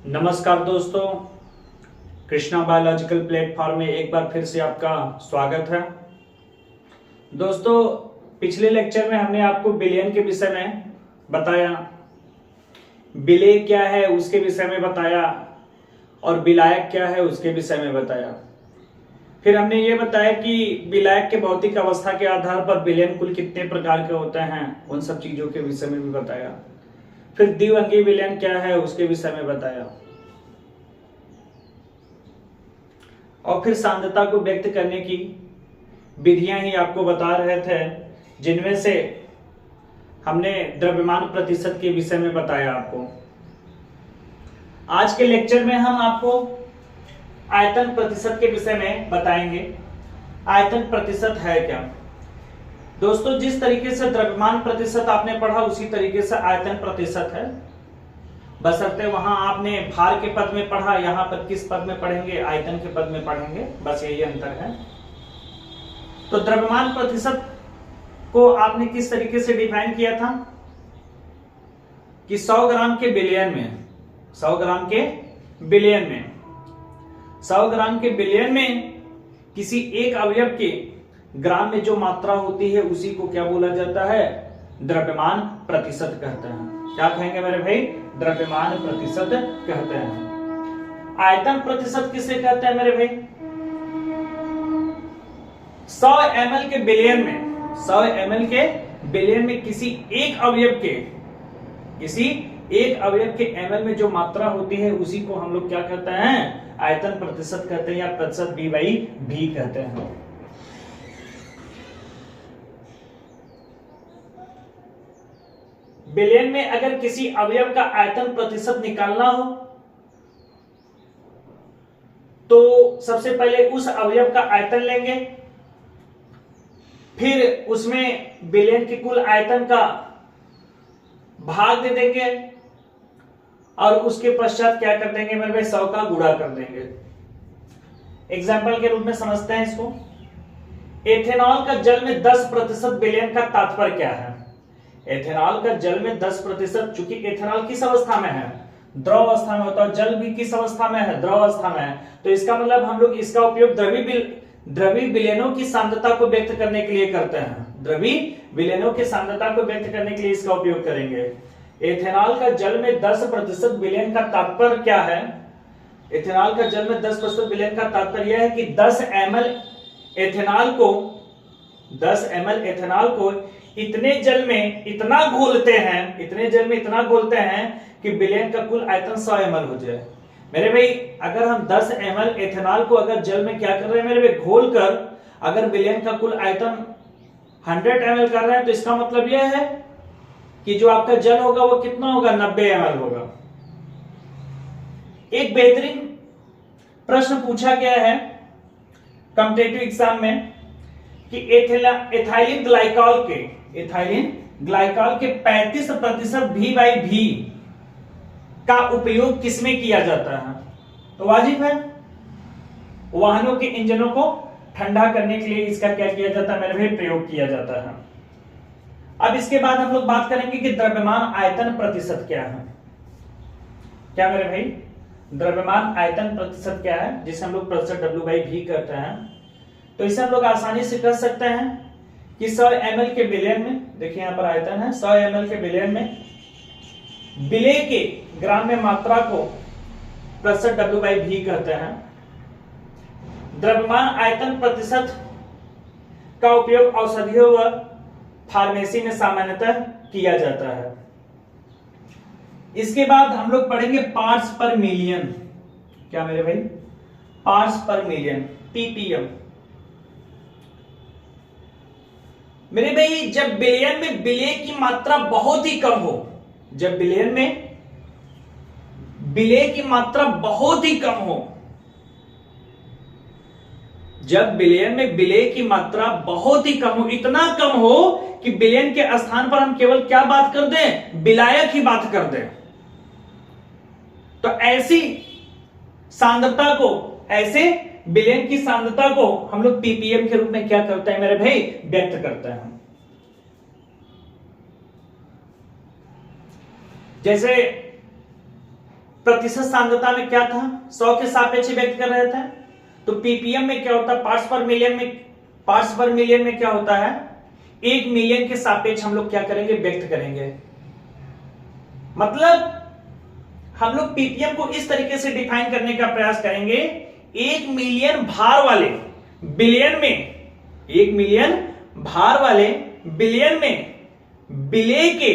नमस्कार दोस्तों, Krishna biological platform में एक बार फिर से आपका स्वागत है। दोस्तों, पिछले लेक्चर में हमने आपको बिलियन के विषय में बताया, बिले क्या है उसके विषय में बताया और विलायक क्या है उसके विषय में बताया। फिर हमने ये बताया कि विलायक के भौतिक अवस्था के आधार पर बिलियन कुल कितने प्रकार के होते हैं, उन सब चीजों के विषय में भी बताया। फिर द्विअंगी विलयन क्या है उसके विषय में बताया और फिर सांद्रता को व्यक्त करने की विधियां ही आपको बता रहे थे, जिनमें से हमने द्रव्यमान प्रतिशत के विषय में बताया आपको। आज के लेक्चर में हम आपको आयतन प्रतिशत के विषय में बताएंगे। आयतन प्रतिशत है क्या? दोस्तों, जिस तरीके से द्रव्यमान प्रतिशत आपने पढ़ा उसी तरीके से आयतन प्रतिशत है, बशर्ते वहां आपने भार के पद में पढ़ा, यहां पर किस पद में पढ़ेंगे? आयतन के पद में पढ़ेंगे, बस यही अंतर है। तो द्रव्यमान प्रतिशत को आपने किस तरीके से डिफाइन किया था कि 100 ग्राम के बिलियन में, 100 ग्राम के बिलियन में, 100 ग्राम के बिलियन में किसी एक अवयव के ग्राम में जो मात्रा होती है उसी को क्या बोला जाता है? द्रव्यमान प्रतिशत कहते हैं। क्या कहेंगे मेरे भाई? द्रव्यमान प्रतिशत कहते हैं। आयतन प्रतिशत किसे कहते हैं मेरे भाई? 100 ml के बिलियन में, 100 ml के बिलियन में किसी एक अवयव के ml में जो मात्रा होती है उसी को हम लोग क्या कहते हैं? आयतन प्रतिशत कहते हैं, या प्रतिशत V/V कहते हैं। बिलियन में अगर किसी अवयव का आयतन प्रतिशत निकालना हो तो सबसे पहले उस अवयव का आयतन लेंगे, फिर उसमें बिलियन के कुल आयतन का भाग दे देंगे और उसके पश्चात क्या कर देंगे मेरे भाई? 100 का गुणा कर देंगे। एग्जाम्पल के रूप में समझते हैं इसको। एथेनॉल का जल में 10% बिलियन का तात्पर्य क्या है? एथेनॉल का जल में 10%, चूंकि एथेनॉल किस अवस्था में है? द्रव अवस्था में होता है। जल भी किस अवस्था में है? द्रव अवस्था में है। तो इसका मतलब हम लोग इसका उपयोग द्रवीय विलयनों की सांद्रता को व्यक्त करने के लिए करते हैं। द्रवीय विलयनों की सांद्रता को व्यक्त करने के लिए इसका उपयोग करेंगे। एथेनॉल का जल में 10% विलयन का तात्पर्य क्या है? एथेनॉल का जल में 10% विलयन का तात्पर्य यह है कि 10 ml एथेनॉल को इतने जल में इतना घोलते हैं कि बिलियन का कुल आयतन 100 ml हो जाए। मेरे भाई, अगर हम 10 ml एथेनॉल को अगर जल में क्या कर रहे हैं मेरे भाई? घोल कर अगर बिलियन का कुल आयतन 100 ml कर रहे हैं तो इसका मतलब यह है कि जो आपका जल होगा वो कितना होगा? 90 ml होगा। एक बेहतरीन प्रश्न पूछा गया है कॉम्पिटिटिव एग्जाम में कि एथाइलिन ग्लाइकॉल के 35% V/V का उपयोग किसमें किया जाता है? तो वाजिब है, वाहनों के इंजनों को ठंडा करने के लिए इसका क्या किया जाता है मेरे भाई? प्रयोग किया जाता है। अब इसके बाद हम लोग बात करेंगे कि द्रव्यमान आयतन प्रतिशत क्या है। क्या मेरे भाई? द्रव्यमान आयतन प्रतिशत क्या है, जिसे हम लोग प्रतिशत W/V करते हैं। तो इसे हम लोग आसानी से कर सकते हैं कि 100 ml के बिलियन में, देखिए यहां पर आयतन है, 100 ml के बिलियन में बिले के ग्राम में मात्रा को प्रतिशत W/V कहते हैं। द्रव्यमान आयतन प्रतिशत का उपयोग औषधियों व फार्मेसी में सामान्यतः किया जाता है। इसके बाद हम लोग पढ़ेंगे पार्ट्स पर मिलियन। क्या मेरे भाई? पार्ट्स पर मिलियन, ppm। मेरे भाई, जब बिलियन में बिले की मात्रा बहुत ही कम हो, जब बिलियन में बिले की मात्रा बहुत ही कम हो, जब बिलियन में बिले की मात्रा बहुत ही कम हो, इतना कम हो कि बिलियन के स्थान पर हम केवल क्या बात कर दें? विलायक ही बात कर दें, तो ऐसी सांद्रता को, ऐसे बिलियन की सांद्रता को हम लोग ppm के रूप में क्या करते हैं मेरे भाई? व्यक्त करते हैं। जैसे प्रतिशत सांद्रता में क्या था, 100 के सापेक्ष व्यक्त कर रहे थे। तो पीपीएम में क्या होता है, पार्ट्स पर मिलियन में क्या होता है, 1 मिलियन के सापेक्ष हम लोग क्या करेंगे, व्यक्त करेंगे। मतलब हम लोग पीपीएम को इस तरीके से डिफाइन करने का प्रयास करेंगे, 1 मिलियन भार वाले बिलियन में, 1 मिलियन भार वाले बिलियन में विलेय के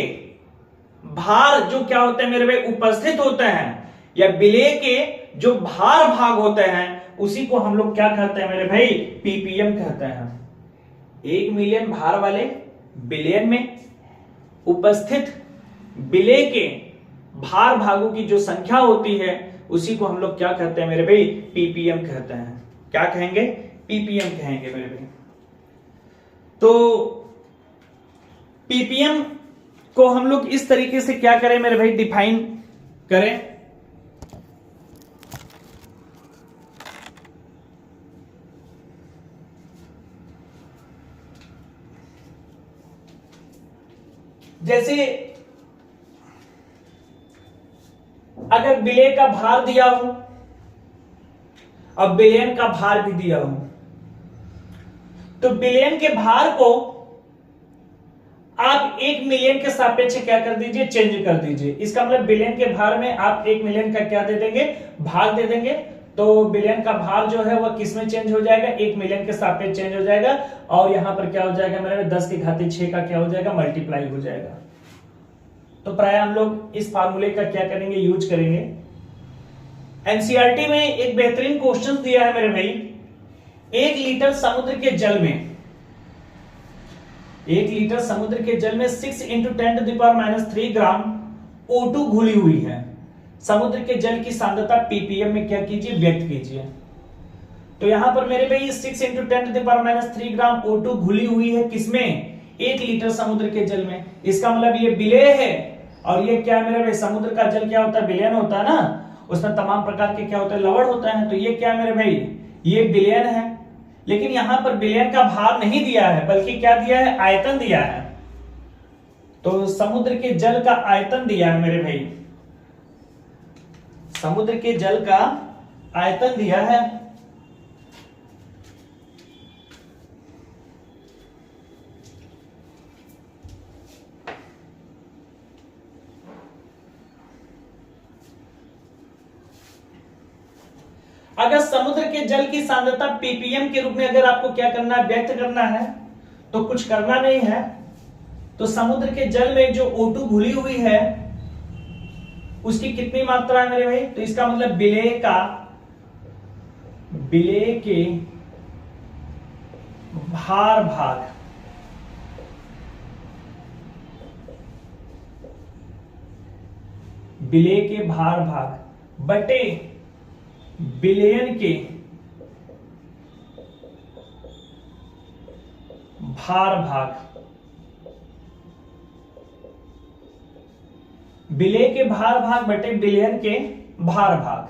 भार जो क्या होते हैं मेरे भाई, उपस्थित होते हैं, या विलेय के जो भार भाग होते हैं, उसी को हम लोग क्या कहते हैं मेरे भाई, पीपीएम कहते हैं। 1 मिलियन भार वाले बिलियन में उपस्थित विलेय के भार भागों की जो संख्या होती है, उसी को हम लोग क्या कहते हैं मेरे भाई, पीपीएम कहते हैं। क्या कहेंगे, पीपीएम कहेंगे मेरे भाई। तो पीपीएम को हम लोग इस तरीके से क्या करें मेरे भाई, डिफाइन करें। जैसे अगर विलेय का भार दिया हो और बिलियन का भार भी दिया हो, तो बिलियन के भार को आप 1 मिलियन के सापेक्ष क्या कर दीजिए, चेंज कर दीजिए। इसका मतलब बिलियन के भार में आप 1 मिलियन का क्या दे देंगे, भाग दे देंगे। तो बिलियन का भार जो है वह किस में चेंज हो जाएगा, 1 मिलियन के सापेक्ष चेंज हो जाएगा। और यहां पर क्या हो जाएगा मेरे 10 की घात 6 का क्या हो जाएगा, मल्टीप्लाई हो जाएगा। तो प्राय हम लोग इस फार्मूले का क्या करेंगे, यूज करेंगे। एनसीईआरटी में एक बेहतरीन क्वेश्चन दिया है मेरे भाई, 1 लीटर समुद्र के जल में, 1 लीटर समुद्र के जल में 6 × 10⁻³ ग्राम O2 घुली हुई है। समुद्र के जल की सांद्रता पीपीएम में क्या कीजिए, व्यक्त कीजिए। तो यहां पर मेरे भाई 6 × 10⁻³ ग्राम O2 घुली हुई है, किसमें, 1 लीटर समुद्र के जल में। इसका मतलब ये विलेय है, और ये क्या मेरे भाई, समुद्र का जल क्या होता है, विलयन होता है ना, उसमें तमाम प्रकार के क्या होते हैं, लवण होता है। तो ये क्या मेरे भाई, ये विलयन है। लेकिन यहां पर विलयन का भार नहीं दिया है, बल्कि क्या दिया है, आयतन दिया है। तो समुद्र के जल का आयतन दिया है मेरे भाई, समुद्र के जल का आयतन दिया है। अगर समुद्र के जल की सांद्रता पीपीएम के रूप में अगर आपको क्या करना है, व्यक्त करना है, तो कुछ करना नहीं है। तो समुद्र के जल में जो O2 घुली हुई है, उसकी कितनी मात्रा है मेरे भाई, तो इसका मतलब विलेय के भार भाग, विलेय के भार भाग बटे बिलियन के भार भाग, विलेय के भार भाग बटे बिलियन के भार भाग।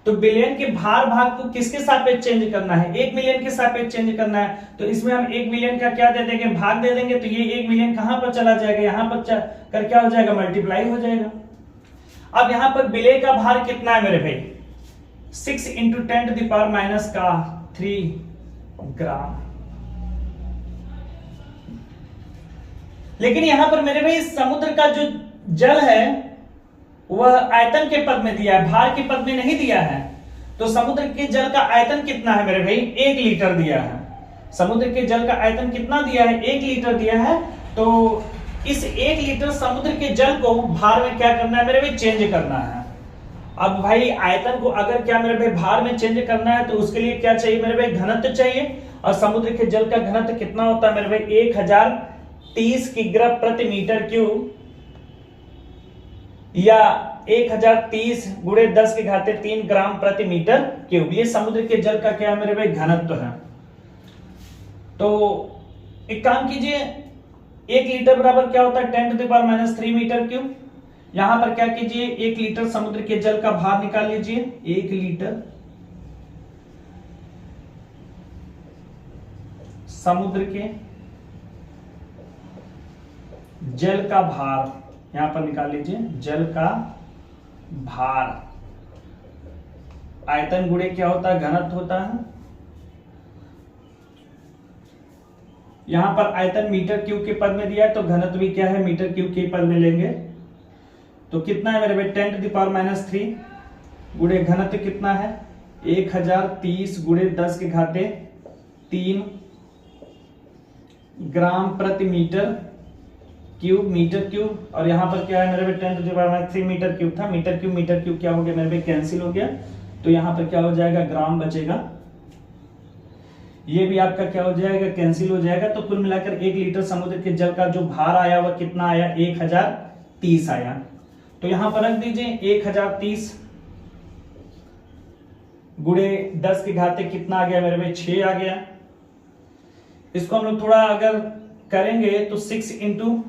तो बिलियन के भार भाग को किसके सापेक्ष चेंज करना है, 1 मिलियन के सापेक्ष चेंज करना है। तो इसमें हम 1 मिलियन का क्या दे देंगे, भाग दे देंगे। तो ये 1 मिलियन कहां पर चला जाएगा, यहां पर कर क्या हो जाएगा, मल्टीप्लाई हो जाएगा। अब यहां पर विलेय का भार कितना है मेरे भाई, 6 × 10⁻³ ग्राम। लेकिन यहां पर मेरे भाई समुद्र का जो जल है वह आयतन के पद में दिया है, भार के पद में नहीं दिया है। तो समुद्र के जल का आयतन कितना है मेरे भाई, 1 लीटर दिया है। समुद्र के जल का आयतन कितना दिया है, 1 लीटर दिया है। तो इस 1 लीटर समुद्र के जल को भार में क्या करना है मेरे भाई, चेंज करना है। अब भाई आयतन को अगर क्या मेरे भाई भार में चेंज करना है, तो उसके लिए क्या चाहिए मेरे भाई, घनत्व चाहिए। और समुद्र के जल का घनत्व कितना होता है मेरे भाई, 1030 किग्रा प्रति मीटर क्यूब, या 1030 × 10⁻³ ग्राम प्रति मीटर क्यूब। ये समुद्र के जल का क्या है मेरे भाई, घनत्व है। तो एक काम कीजिए, 1 लीटर बराबर क्या होता है, 10⁻³ मीटर क्यूब। यहां पर क्या कीजिए, 1 लीटर समुद्र के जल का भार निकाल लीजिए। 1 लीटर समुद्र के जल का भार यहां पर निकाल लीजिए, जल का भार आयतन गुणे क्या होता है, घनत्व होता है। यहां पर आयतन मीटर क्यूब के पद में दिया है, तो घनत्व भी क्या है, मीटर क्यूब के पद में लेंगे। तो कितना है मेरे भाई, 10⁻³ गुणे घनत्व कितना है 1030 गुणे 10⁻³ ग्राम प्रति मीटर क्यूब। और यहाँ पर क्या है मेरे भाई 10⁻³ मीटर क्यूब था, मीटर क्यूब क्या हो गया मेरे भाई, कैंसिल हो गया। तो यहाँ पर क्या हो जाएगा, ग्राम बचेगा। ये भी आपका क्या हो जाएगा, कैंसिल हो जाएगा। तो कुल मिलाकर 1 लीटर समुद्र के जल का जो भार आया वह कितना आया, 1030 आया। तो यहां पर रख दीजिए 1030 गुणे 10⁻³ कितना आ गया मेरे भाई, 6 आ गया। इसको हम लोग थोड़ा अगर करेंगे तो 6 इंटू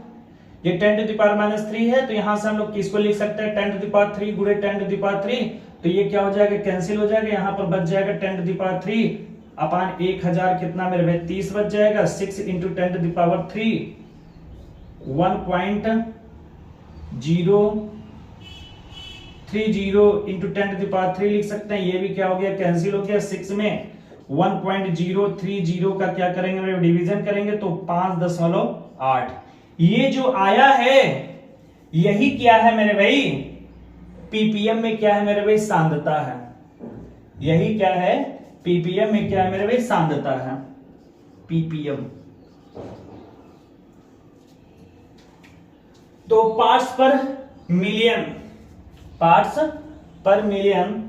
ये 10⁻³ है, तो यहां से हम लोग किसको लिख सकते हैं, 10⁻³ गुणे 10⁻³। तो ये क्या हो जाएगा, कैंसिल हो जाएगा। यहां पर बच जाएगा 10⁻³ अपान 1000 कितना मेरे भाई 30 बच जाएगा। 6 इंटू 10⁻³ 1.030 इंटू 10⁻³ लिख सकते हैं। ये भी क्या हो गया, कैंसिल हो गया। 6 में 1.030 का क्या करेंगे मेरे, डिवीजन करेंगे तो 5.8। ये जो आया है यही क्या है मेरे भाई, पीपीएम में क्या है मेरे भाई, सांद्रता है। यही क्या है, पीपीएम में क्या है मेरे भाई, सांद्रता है, पीपीएम। तो पार्ट्स पर मिलियन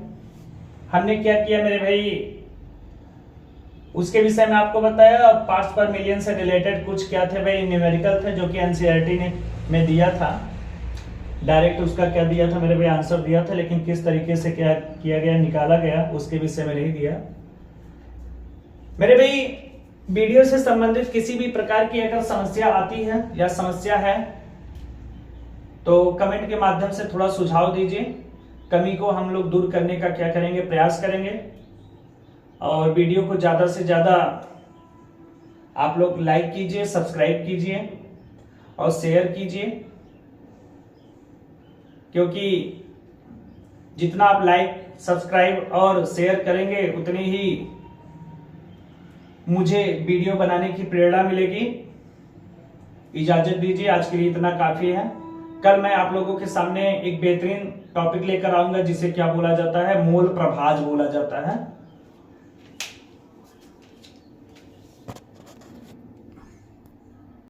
हमने क्या किया मेरे भाई, उसके विषय में आपको बताया। पार्ट्स पर मिलियन से रिलेटेड कुछ क्या थे भाई, न्यूमेरिकल थे, जो कि एनसीईआरटी ने में दिया था। डायरेक्ट उसका क्या दिया था मेरे भाई, आंसर दिया था, लेकिन किस तरीके से क्या किया गया, निकाला गया, उसके विषय में नहीं दिया मेरे भाई। वीडियो से संबंधित किसी भी प्रकार की अगर समस्या आती है या समस्या है तो कमेंट के माध्यम से थोड़ा सुझाव दीजिए। कमी को हम लोग दूर करने का क्या करेंगे, प्रयास करेंगे। और वीडियो को ज्यादा से ज्यादा आप लोग लाइक कीजिए, सब्सक्राइब कीजिए और शेयर कीजिए, क्योंकि जितना आप लाइक, सब्सक्राइब और शेयर करेंगे उतनी ही मुझे वीडियो बनाने की प्रेरणा मिलेगी। इजाजत दीजिए, आज के लिए इतना काफी है। कल मैं आप लोगों के सामने एक बेहतरीन टॉपिक लेकर आऊंगा जिसे क्या बोला जाता है, मोल प्रभाज बोला जाता है।